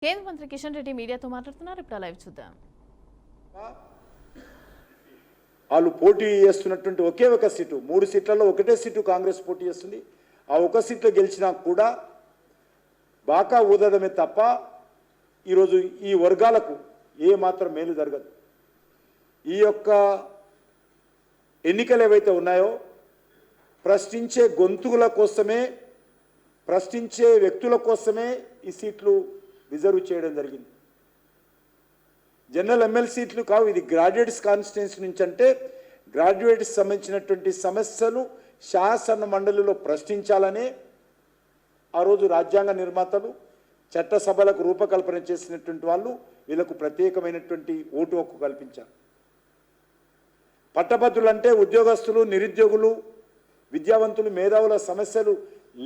కేంద్ర మంత్రి కిషన్ రెడ్డి మీడియాతో మాట్లాడుతున్నారు. ఇప్పుడు లైవ్ చూద్దాం. వాళ్ళు పోటీ చేస్తున్నటువంటి ఒకే ఒక సీటు, 3 సీట్లలో ఒకటే సీటు కాంగ్రెస్ పోటీ చేస్తుంది. ఆ ఒక సీట్లో గెలిచినా కూడా బాకా ఊదడమే తప్ప ఈరోజు ఈ వర్గాలకు ఏ మాత్రం మేలు జరగదు. ఈ యొక్క ఎన్నికలు ఏవైతే ఉన్నాయో ప్రశ్నించే గొంతుల కోసమే, ప్రశ్నించే వ్యక్తుల కోసమే ఈ సీట్లు రిజర్వ్ చేయడం జరిగింది. జనరల్ ఎమ్మెల్యే సీట్లు కావు, ఇది గ్రాడ్యుయేట్స్ కాన్స్టిట్యున్సీ నుంచి. అంటే గ్రాడ్యుయేట్స్ సంబంధించినటువంటి సమస్యలు శాసన మండలిలో ప్రశ్నించాలనే ఆ రోజు రాజ్యాంగ నిర్మాతలు, చట్టసభలకు రూపకల్పన చేసినటువంటి వాళ్ళు వీళ్ళకు ప్రత్యేకమైనటువంటి ఓటు హక్కు కల్పించారు. పట్టభద్రులు అంటే ఉద్యోగస్తులు, నిరుద్యోగులు, విద్యావంతులు, మేధావుల సమస్యలు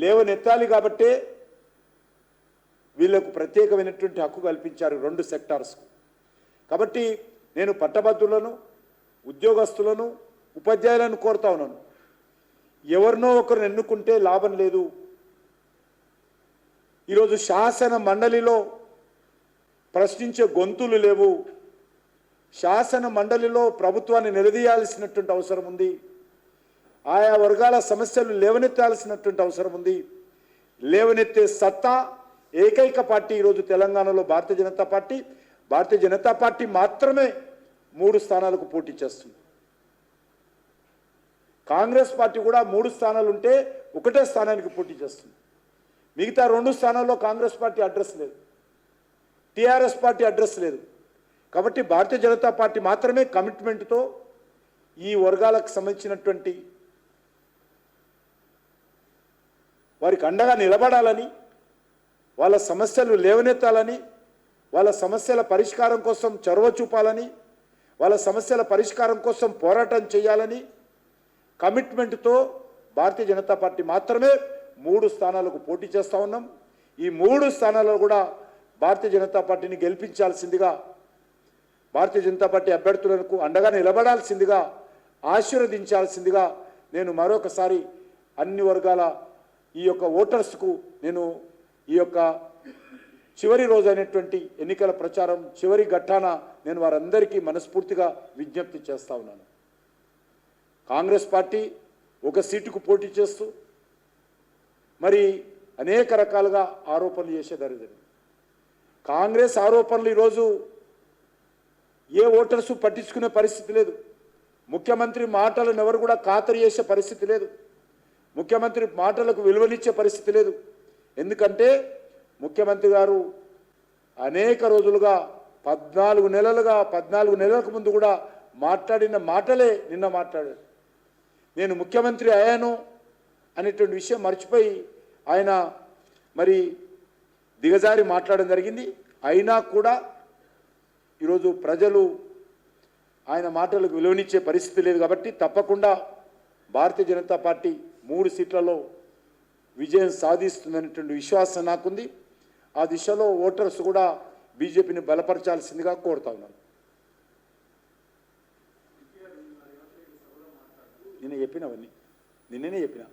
లేవనెత్తాలి కాబట్టే వీళ్లకు ప్రత్యేకమైనటువంటి హక్కు కల్పించారు 2 సెక్టార్స్కు. కాబట్టి నేను పట్టభద్రులను, ఉద్యోగస్తులను, ఉపాధ్యాయులను కోరుతా ఉన్నాను, ఎవరినో ఒకరిని ఎన్నుకుంటే లాభం లేదు. ఈరోజు శాసన మండలిలో ప్రశ్నించే గొంతులు లేవు. శాసన మండలిలో ప్రభుత్వాన్ని నిలదీయాల్సినటువంటి అవసరం ఉంది. ఆయా వర్గాల సమస్యలు లేవనెత్తాల్సినటువంటి అవసరం ఉంది. లేవనెత్తే సత్తా ఏకైక పార్టీ ఈరోజు తెలంగాణలో భారతీయ జనతా పార్టీ. భారతీయ జనతా పార్టీ మాత్రమే 3 స్థానాలకు పోటీ చేస్తుంది. కాంగ్రెస్ పార్టీ కూడా 3 స్థానాలు ఉంటే ఒకటే స్థానానికి పోటీ చేస్తుంది. మిగతా 2 స్థానాల్లో కాంగ్రెస్ పార్టీ అడ్రస్ లేదు, టీఆర్ఎస్ పార్టీ అడ్రస్ లేదు. కాబట్టి భారతీయ జనతా పార్టీ మాత్రమే కమిట్మెంట్తో ఈ వర్గాలకు సంబంధించినటువంటి వారికి అండగా నిలబడాలని, వాళ్ళ సమస్యలు లేవనెత్తాలని, వాళ్ళ సమస్యల పరిష్కారం కోసం చొరవ చూపాలని, వాళ్ళ సమస్యల పరిష్కారం కోసం పోరాటం చేయాలని కమిట్మెంట్తో భారతీయ జనతా పార్టీ మాత్రమే 3 స్థానాలకు పోటీ చేస్తూ ఉన్నాం. ఈ 3 స్థానాల్లో కూడా భారతీయ జనతా పార్టీని గెలిపించాల్సిందిగా, భారతీయ జనతా పార్టీ అభ్యర్థులకు అండగా నిలబడాల్సిందిగా, ఆశీర్వదించాల్సిందిగా నేను మరొకసారి అన్ని వర్గాల ఈ యొక్క ఓటర్స్కు నేను ఈ యొక్క చివరి రోజు అయినటువంటి ఎన్నికల ప్రచారం చివరి ఘట్టాన నేను వారందరికీ మనస్ఫూర్తిగా విజ్ఞప్తి చేస్తూ ఉన్నాను. కాంగ్రెస్ పార్టీ ఒక సీటుకు పోటీ చేస్తూ మరి అనేక రకాలుగా ఆరోపణలు చేసేదారు. కాంగ్రెస్ ఆరోపణలు ఈరోజు ఏ ఓటర్సు పట్టించుకునే పరిస్థితి లేదు. ముఖ్యమంత్రి మాటలను ఎవరు కూడా ఖాతరు చేసే పరిస్థితి లేదు. ముఖ్యమంత్రి మాటలకు విలువనిచ్చే పరిస్థితి లేదు. ఎందుకంటే ముఖ్యమంత్రి గారు అనేక రోజులుగా 14 నెలలకు ముందు కూడా మాట్లాడిన మాటలే నిన్న మాట్లాడారు. నేను ముఖ్యమంత్రి అయ్యాను అనేటువంటి విషయం మర్చిపోయి ఆయన మరి దిగజారి మాట్లాడడం జరిగింది. అయినా కూడా ఈరోజు ప్రజలు ఆయన మాటలకు విలువనిచ్చే పరిస్థితి లేదు. కాబట్టి తప్పకుండా భారతీయ జనతా పార్టీ 3 సీట్లలో విజయం సాధిస్తుందనేటువంటి విశ్వాసం నాకుంది. ఆ దిశలో ఓటర్స్ కూడా బీజేపీని బలపరచాల్సిందిగా కోరుతా ఉన్నాను. నిన్నే చెప్పిన.